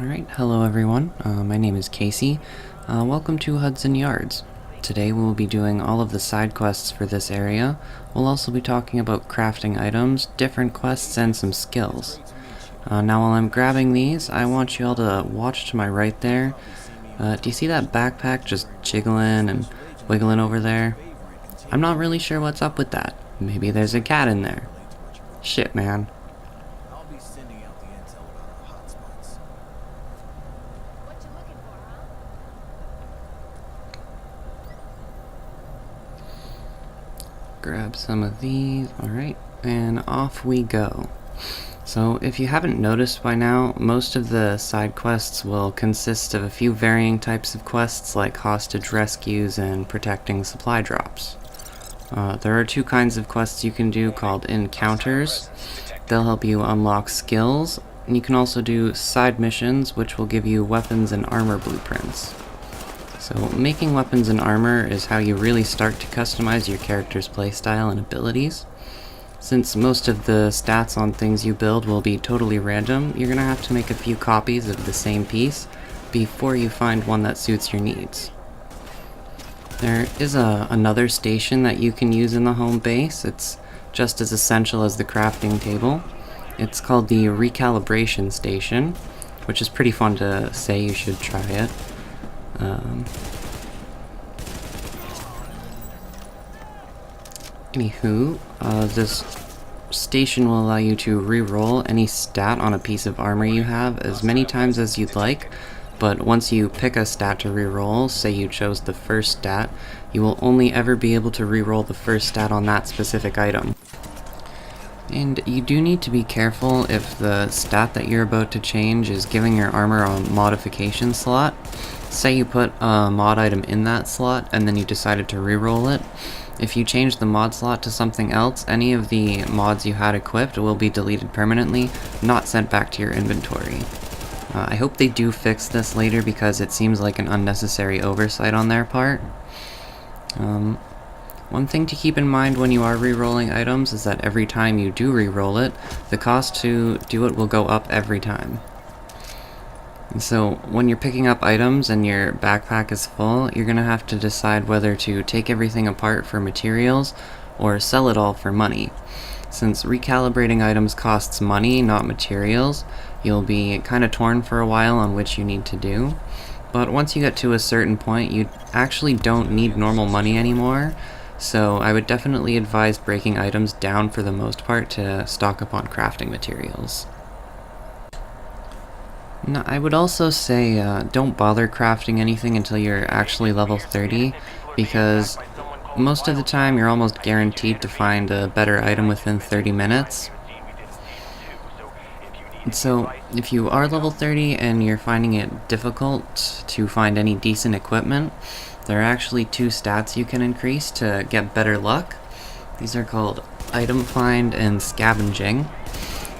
Alright, hello everyone. My name is Casey. Welcome to Hudson Yards. Today we'll be doing all of the side quests for this area. We'll also be talking about crafting items, different quests, and some skills. Now while I'm grabbing these, I want you all to watch to my right there. Do you see that backpack just jiggling and wiggling over there? I'm not really sure what's up with that. Maybe there's a cat in there. Shit, man. Grab some of these, alright, and off we go. So if you haven't noticed by now, most of the side quests will consist of a few varying types of quests like hostage rescues and protecting supply drops. There are two kinds of quests you can do called encounters. They'll help you unlock skills, and you can also do side missions which will give you weapons and armor blueprints. So making weapons and armor is how you really start to customize your character's playstyle and abilities. Since most of the stats on things you build will be totally random, you're gonna have to make a few copies of the same piece before you find one that suits your needs. There is another station that you can use in the home base. It's just as essential as the crafting table. It's called the recalibration station, which is pretty fun to say. You should try it. Anywho, this station will allow you to re-roll any stat on a piece of armor you have as many times as you'd like, but once you pick a stat to re-roll, say you chose the first stat, you will only ever be able to re-roll the first stat on that specific item. And you do need to be careful if the stat that you're about to change is giving your armor a modification slot. Say you put a mod item in that slot and then you decided to re-roll it. If you change the mod slot to something else, any of the mods you had equipped will be deleted permanently, not sent back to your inventory. I hope they do fix this later because it seems like an unnecessary oversight on their part. One thing to keep in mind when you are re-rolling items is that every time you do re-roll it, the cost to do it will go up every time. And so when you're picking up items and your backpack is full, you're gonna have to decide whether to take everything apart for materials or sell it all for money. Since recalibrating items costs money, not materials, you'll be kinda torn for a while on which you need to do. But once you get to a certain point, you actually don't need normal money anymore, so I would definitely advise breaking items down for the most part to stock up on crafting materials. Now, I would also say don't bother crafting anything until you're actually level 30, because most of the time you're almost guaranteed to find a better item within 30 minutes. And so if you are level 30 and you're finding it difficult to find any decent equipment, there are actually two stats you can increase to get better luck. These are called Item Find and Scavenging.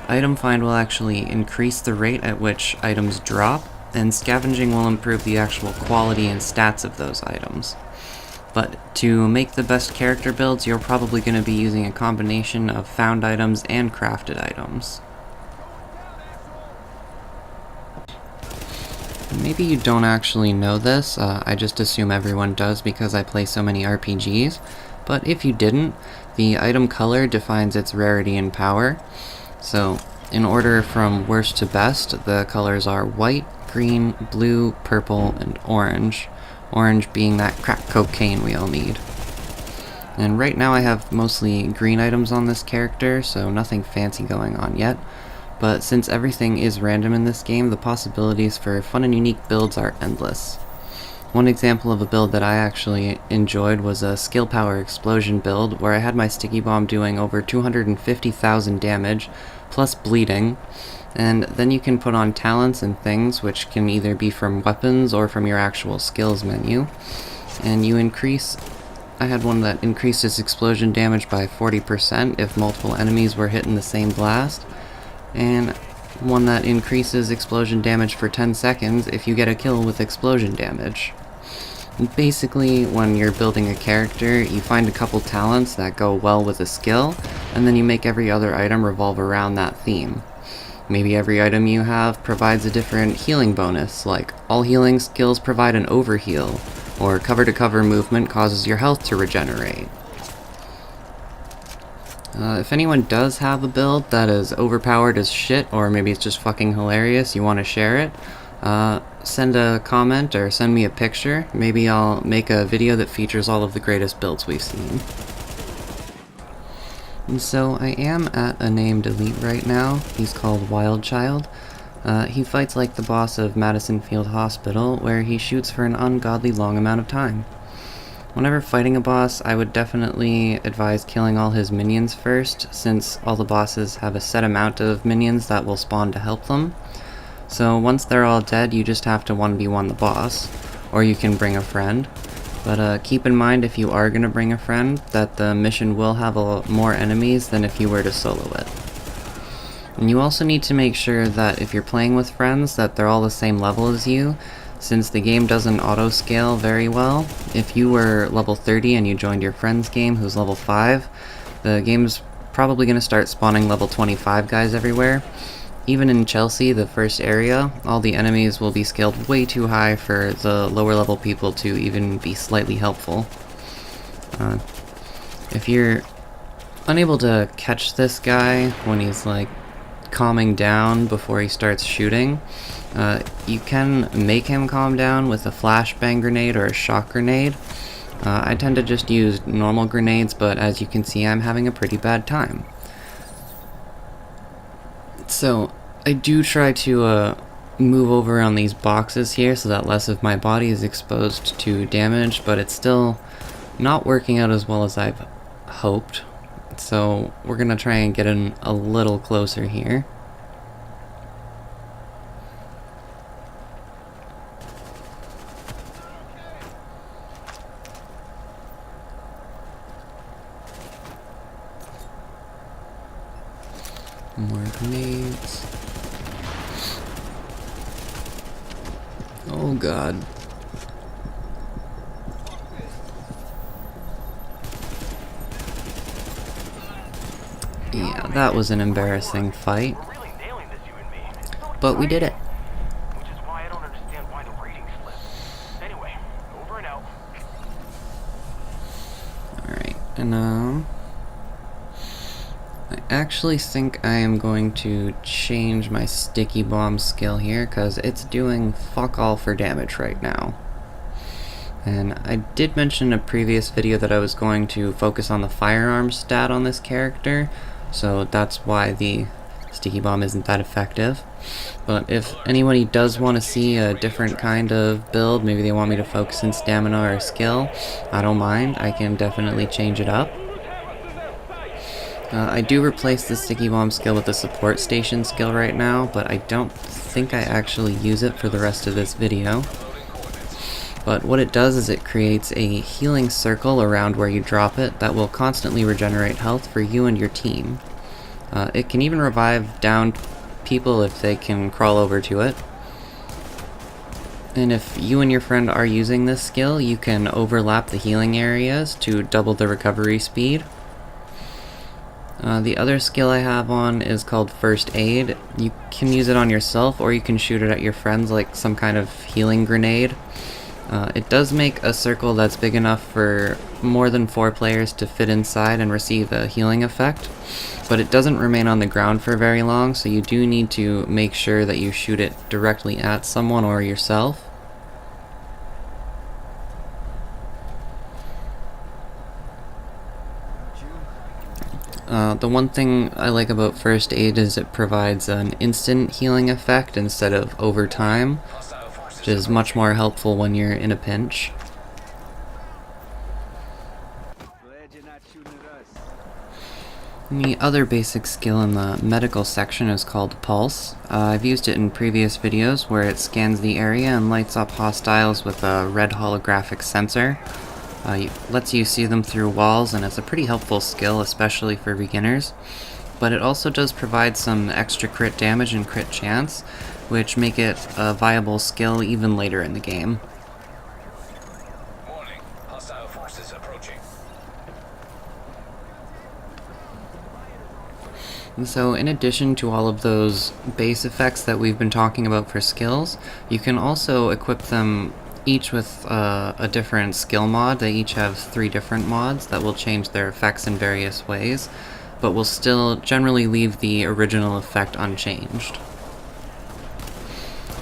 Item Find will actually increase the rate at which items drop, and Scavenging will improve the actual quality and stats of those items. But to make the best character builds, you're probably going to be using a combination of found items and crafted items. Maybe you don't actually know this, I just assume everyone does because I play so many RPGs, but if you didn't, the item color defines its rarity and power. So, in order from worst to best, the colors are white, green, blue, purple, and orange. Orange being that crack cocaine we all need. And right now I have mostly green items on this character, so nothing fancy going on yet. But since everything is random in this game, the possibilities for fun and unique builds are endless. One example of a build that I actually enjoyed was a skill power explosion build where I had my sticky bomb doing over 250,000 damage plus bleeding, and then you can put on talents and things which can either be from weapons or from your actual skills menu, and you increase. I had one that increased its explosion damage by 40% if multiple enemies were hit in the same blast, and one that increases explosion damage for 10 seconds if you get a kill with explosion damage. Basically, when you're building a character, you find a couple talents that go well with a skill, and then you make every other item revolve around that theme. Maybe every item you have provides a different healing bonus, like all healing skills provide an overheal, or cover-to-cover movement causes your health to regenerate. If anyone does have a build that is overpowered as shit, or maybe it's just fucking hilarious, you want to share it, send a comment or send me a picture. Maybe I'll make a video that features all of the greatest builds we've seen. And so I am at a named elite right now. He's called Wild Child. He fights like the boss of Madison Field Hospital, where he shoots for an ungodly long amount of time. Whenever fighting a boss, I would definitely advise killing all his minions first, since all the bosses have a set amount of minions that will spawn to help them. So once they're all dead, you just have to 1v1 the boss, or you can bring a friend. But keep in mind, if you are going to bring a friend, that the mission will have more enemies than if you were to solo it. And you also need to make sure that if you're playing with friends, that they're all the same level as you, since the game doesn't auto-scale very well. If you were level 30 and you joined your friend's game who's level 5, the game's probably going to start spawning level 25 guys everywhere. Even in Chelsea, the first area, all the enemies will be scaled way too high for the lower level people to even be slightly helpful. If you're unable to catch this guy when he's like calming down before he starts shooting, you can make him calm down with a flashbang grenade or a shock grenade. I tend to just use normal grenades, but as you can see, I'm having a pretty bad time. So I do try to move over on these boxes here so that less of my body is exposed to damage, but it's still not working out as well as I've hoped. So we're gonna try and get in a little closer here. More grenades. Oh god. Yeah, that was an embarrassing fight. But we did it. Which is why I don't understand why the rating slipped. Anyway, over and out. Alright, and I actually think I am going to change my sticky bomb skill here, because it's doing fuck all for damage right now. And I did mention in a previous video that I was going to focus on the firearm stat on this character, so that's why the sticky bomb isn't that effective. But if anybody does want to see a different kind of build, maybe they want me to focus in stamina or skill, I don't mind, I can definitely change it up. I do replace the sticky bomb skill with the support station skill right now, but I don't think I actually use it for the rest of this video. But what it does is it creates a healing circle around where you drop it that will constantly regenerate health for you and your team. It can even revive downed people if they can crawl over to it. And if you and your friend are using this skill, you can overlap the healing areas to double the recovery speed. The other skill I have on is called First Aid. You can use it on yourself, or you can shoot it at your friends like some kind of healing grenade. It does make a circle that's big enough for more than 4 players to fit inside and receive a healing effect, but it doesn't remain on the ground for very long, so you do need to make sure that you shoot it directly at someone or yourself. The one thing I like about First Aid is it provides an instant healing effect instead of over time, which is much more helpful when you're in a pinch. And the other basic skill in the medical section is called Pulse. I've used it in previous videos where it scans the area and lights up hostiles with a red holographic sensor. It lets you see them through walls, and it's a pretty helpful skill, especially for beginners. But it also does provide some extra crit damage and crit chance, which make it a viable skill even later in the game. Warning. Hostile forces approaching. So in addition to all of those base effects that we've been talking about for skills, you can also equip them each with a different skill mod. They each have 3 different mods that will change their effects in various ways, but will still generally leave the original effect unchanged.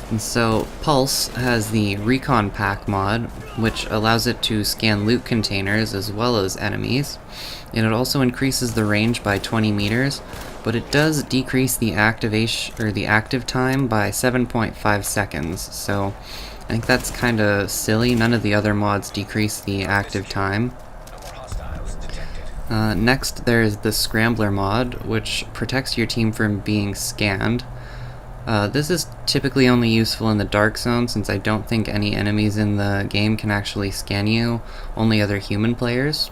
And so Pulse has the Recon Pack mod, which allows it to scan loot containers as well as enemies, and it also increases the range by 20 meters, but it does decrease the active time by 7.5 seconds, so I think that's kinda silly. None of the other mods decrease the active time. Next, there's the Scrambler mod, which protects your team from being scanned. This is typically only useful in the Dark Zone, since I don't think any enemies in the game can actually scan you, only other human players.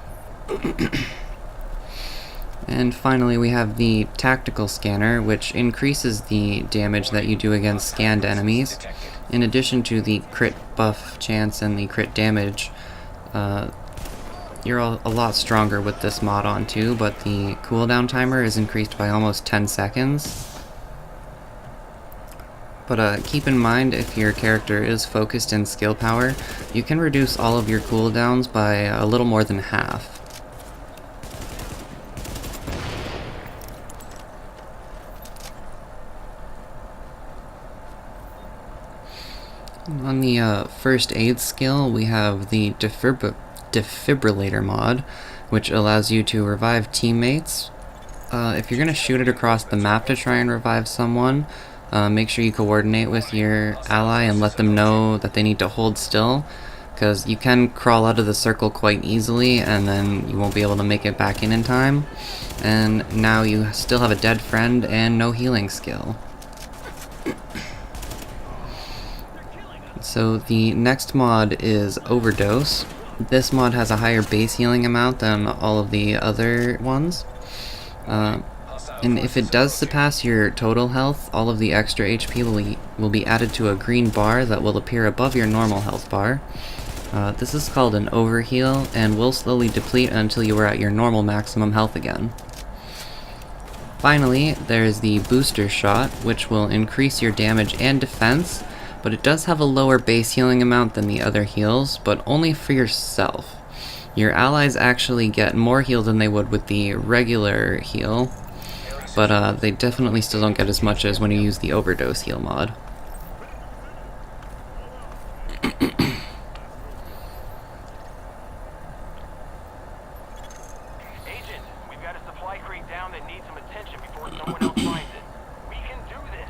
And finally, we have the Tactical Scanner, which increases the damage that you do against scanned enemies. In addition to the crit buff chance and the crit damage, you're a lot stronger with this mod on too, but the cooldown timer is increased by almost 10 seconds. But keep in mind, if your character is focused in skill power, you can reduce all of your cooldowns by a little more than half. On the first aid skill, we have the Defibrillator mod, which allows you to revive teammates. If you're going to shoot it across the map to try and revive someone, make sure you coordinate with your ally and let them know that they need to hold still, because you can crawl out of the circle quite easily and then you won't be able to make it back in time. And now you still have a dead friend and no healing skill. So the next mod is Overdose. This mod has a higher base healing amount than all of the other ones. And if it does surpass your total health, all of the extra HP will be added to a green bar that will appear above your normal health bar. This is called an overheal and will slowly deplete until you are at your normal maximum health again. Finally, there's the Booster Shot, which will increase your damage and defense, but it does have a lower base healing amount than the other heals, but only for yourself. Your allies actually get more heal than they would with the regular heal, but they definitely still don't get as much as when you use the Overdose heal mod. Agent, we've got a supply crate down that needs some attention before someone else finds it. We can do this.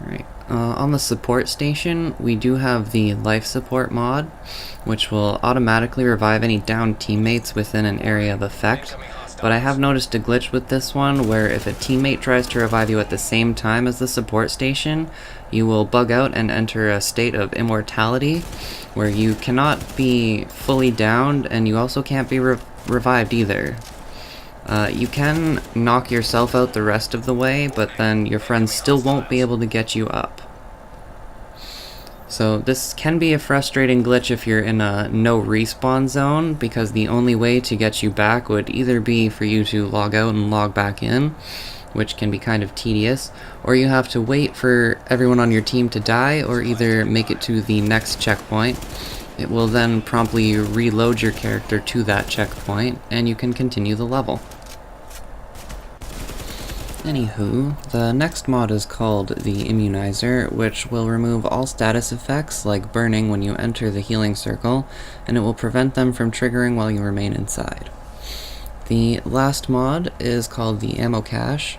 Alright, on the support station, we do have the Life Support mod, which will automatically revive any downed teammates within an area of effect. But I have noticed a glitch with this one, where if a teammate tries to revive you at the same time as the support station, you will bug out and enter a state of immortality, where you cannot be fully downed, and you also can't be revived either. You can knock yourself out the rest of the way, but then your friends still won't be able to get you up. So this can be a frustrating glitch if you're in a no respawn zone, because the only way to get you back would either be for you to log out and log back in, which can be kind of tedious, or you have to wait for everyone on your team to die, or either make it to the next checkpoint. It will then promptly reload your character to that checkpoint, and you can continue the level. Anywho, the next mod is called the Immunizer, which will remove all status effects like burning when you enter the healing circle, and it will prevent them from triggering while you remain inside. The last mod is called the Ammo Cache.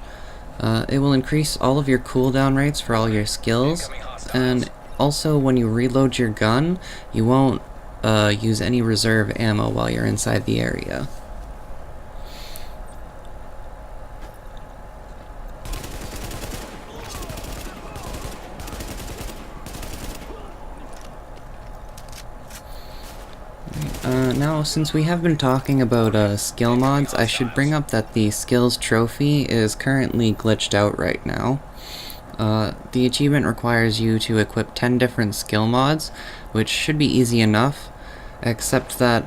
It will increase all of your cooldown rates for all your skills, and also when you reload your gun, you won't use any reserve ammo while you're inside the area. Now, since we have been talking about skill mods, I should bring up that the skills trophy is currently glitched out right now. The achievement requires you to equip 10 different skill mods, which should be easy enough, except that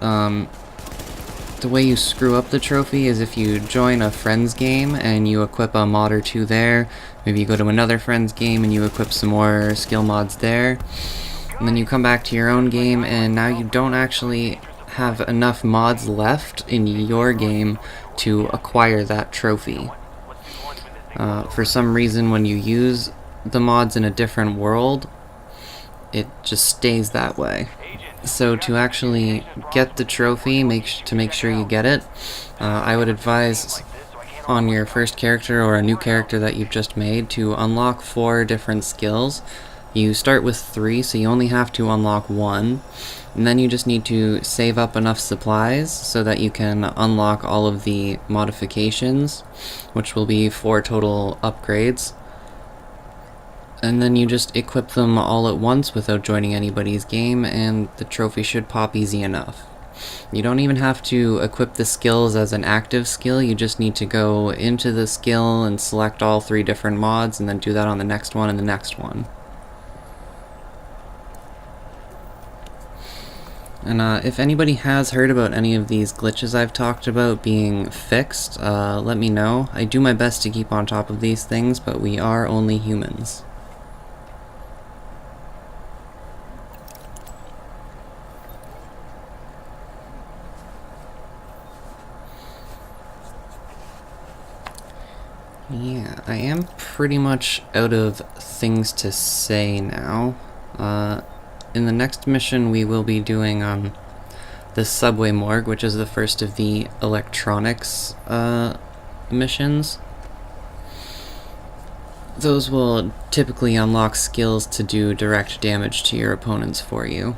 The way you screw up the trophy is if you join a friend's game and you equip a mod or two there. Maybe you go to another friend's game and you equip some more skill mods there. And then you come back to your own game and now you don't actually have enough mods left in your game to acquire that trophy. For some reason, when you use the mods in a different world, it just stays that way. So to actually get the trophy, make sure you get it, I would advise on your first character or a new character that you've just made to unlock 4 different skills. You start with 3, so you only have to unlock 1, and then you just need to save up enough supplies so that you can unlock all of the modifications, which will be 4 total upgrades. And then you just equip them all at once without joining anybody's game, and the trophy should pop easy enough. You don't even have to equip the skills as an active skill, you just need to go into the skill and select all 3 different mods, and then do that on the next one and the next one. And if anybody has heard about any of these glitches I've talked about being fixed, let me know. I do my best to keep on top of these things, but we are only humans. Yeah, I am pretty much out of things to say now. In the next mission we will be doing the subway morgue, which is the first of the electronics missions. Those will typically unlock skills to do direct damage to your opponents for you.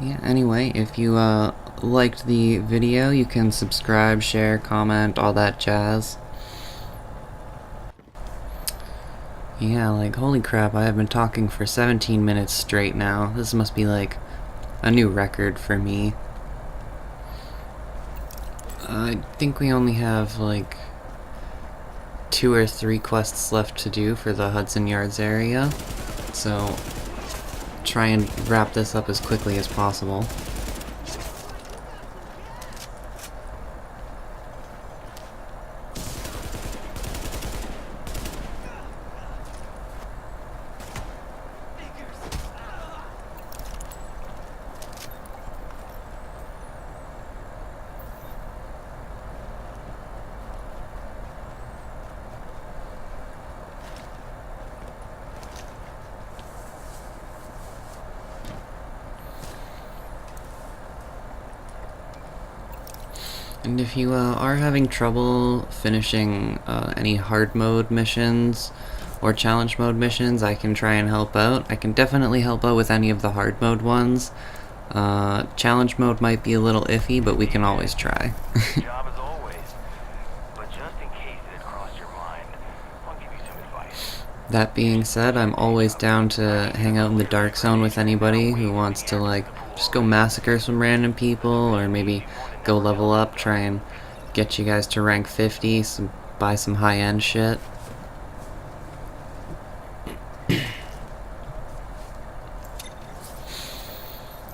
Yeah, anyway, if you liked the video, you can subscribe, share, comment, all that jazz. Yeah, like, holy crap, I have been talking for 17 minutes straight now. This must be, like, a new record for me. I think we only have, like, 2 or 3 quests left to do for the Hudson Yards area, so try and wrap this up as quickly as possible. And if you are having trouble finishing any hard mode missions or challenge mode missions, I can try and help out. I can definitely help out with any of the hard mode ones. Challenge mode might be a little iffy, but we can always try. Job as always. But just in case it crossed your mind, I'll give you some advice. That being said, I'm always down to hang out in the dark zone with anybody who wants to, like, just go massacre some random people, or maybe go level up, try and get you guys to rank 50, buy some high-end shit.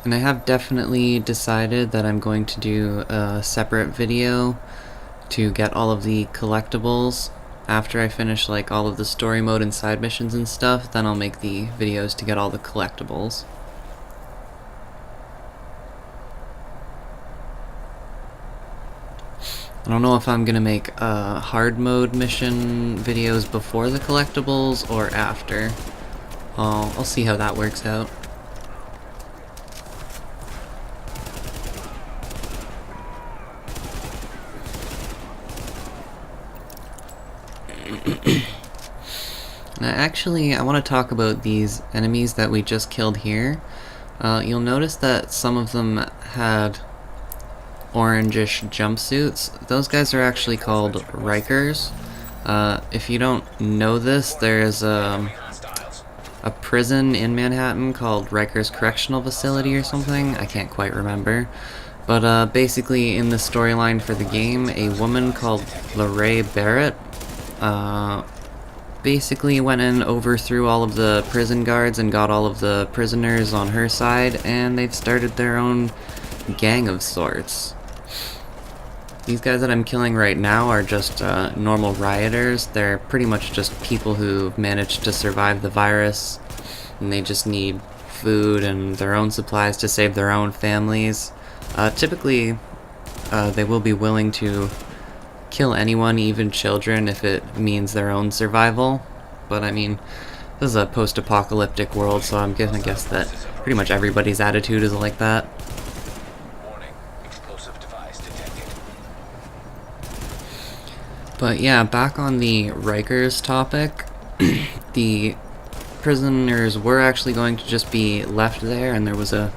And I have definitely decided that I'm going to do a separate video to get all of the collectibles. After I finish, like, all of the story mode and side missions and stuff, then I'll make the videos to get all the collectibles. I don't know if I'm gonna make hard mode mission videos before the collectibles or after. I'll see how that works out. Now, actually, I want to talk about these enemies that we just killed here. You'll notice that some of them had orangish jumpsuits. Those guys are actually called Rikers. If you don't know this, there's a prison in Manhattan called Rikers Correctional Facility or something. I can't quite remember. But basically, in the storyline for the game, a woman called Lorraine Barrett basically went and overthrew all of the prison guards and got all of the prisoners on her side, and they've started their own gang of sorts. These guys that I'm killing right now are just normal rioters. They're pretty much just people who managed to survive the virus, and they just need food and their own supplies to save their own families. Typically, they will be willing to kill anyone, even children, if it means their own survival. But I mean, this is a post-apocalyptic world, so I'm gonna guess that pretty much everybody's attitude is like that. But yeah, back on the Rikers topic, the prisoners were actually going to just be left there, and there was a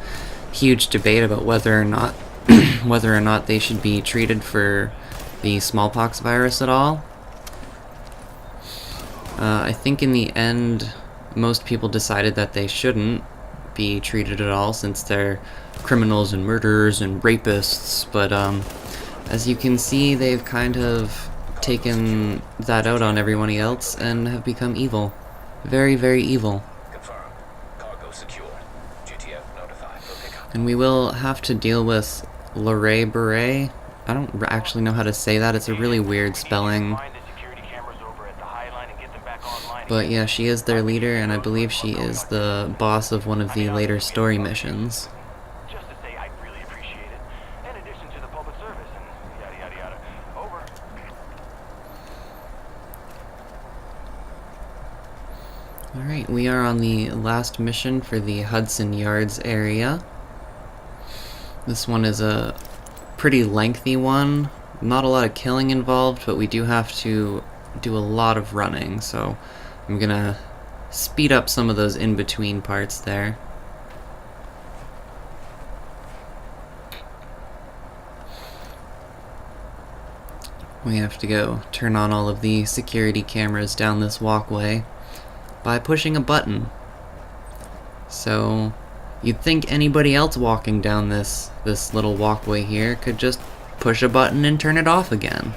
huge debate about whether or not they should be treated for the smallpox virus at all. I think in the end, most people decided that they shouldn't be treated at all, since they're criminals and murderers and rapists. But as you can see, they've kind of taken that out on everybody else and have become evil. Very, very evil. Confirmed. Cargo secured. JTF notified for pickup. And we will have to deal with Lorraine Beret. I don't actually know how to say that. It's a really weird spelling. Find the security cameras over at the High Line and get them back online. But yeah, she is their leader, and I believe she is the boss of one of the later story missions. Just to say, I really appreciate it. In addition to the public service and yada yada yada. Over. Alright, we are on the last mission for the Hudson Yards area. This one is a pretty lengthy one. Not a lot of killing involved, but we do have to do a lot of running, so I'm gonna speed up some of those in-between parts there. We have to go turn on all of the security cameras down this walkway by pushing a button. So you'd think anybody else walking down this little walkway here could just push a button and turn it off again.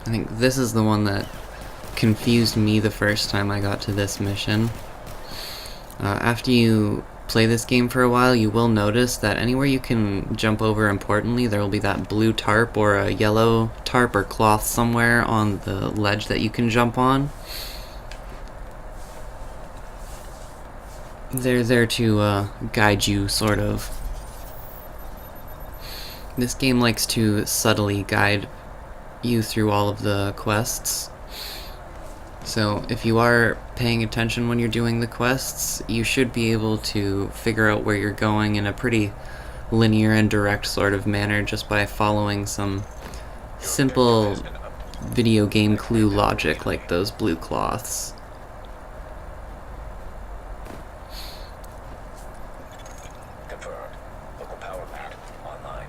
I think this is the one that confused me the first time I got to this mission. After you play this game for a while, you will notice that anywhere you can jump over importantly, there will be that blue tarp or a yellow tarp or cloth somewhere on the ledge that you can jump on. They're there to guide you, sort of. This game likes to subtly guide you through all of the quests. So if you are paying attention when you're doing the quests, you should be able to figure out where you're going in a pretty linear and direct sort of manner just by following some simple video game clue logic like those blue cloths. Confirmed. Local power plant online.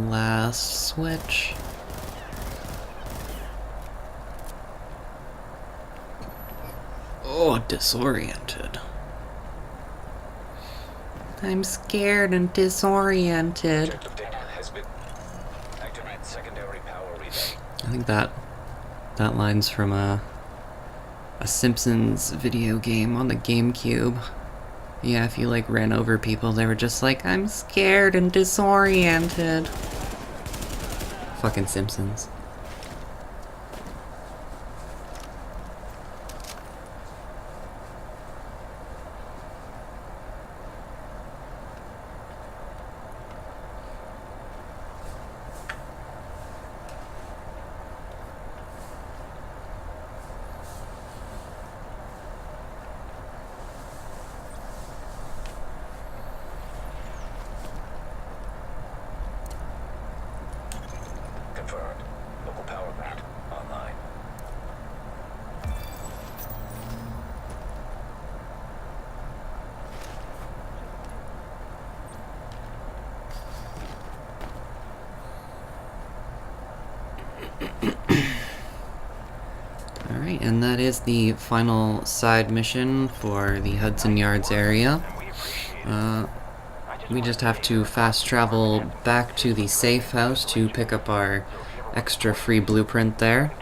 Last switch. Oh, disoriented. I'm scared and disoriented. Objective data has been activated. Secondary power relay. I think that line's from a Simpsons video game on the GameCube. Yeah, if you like ran over people, they were just like, I'm scared and disoriented. Fucking Simpsons. Confirmed. and that is the final side mission for the Hudson Yards area. We just have to fast travel back to the safe house to pick up our extra free blueprint there.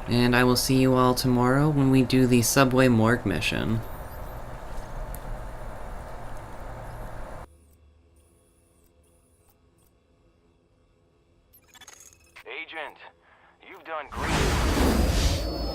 And I will see you all tomorrow when we do the subway morgue mission. Agent, you've done great.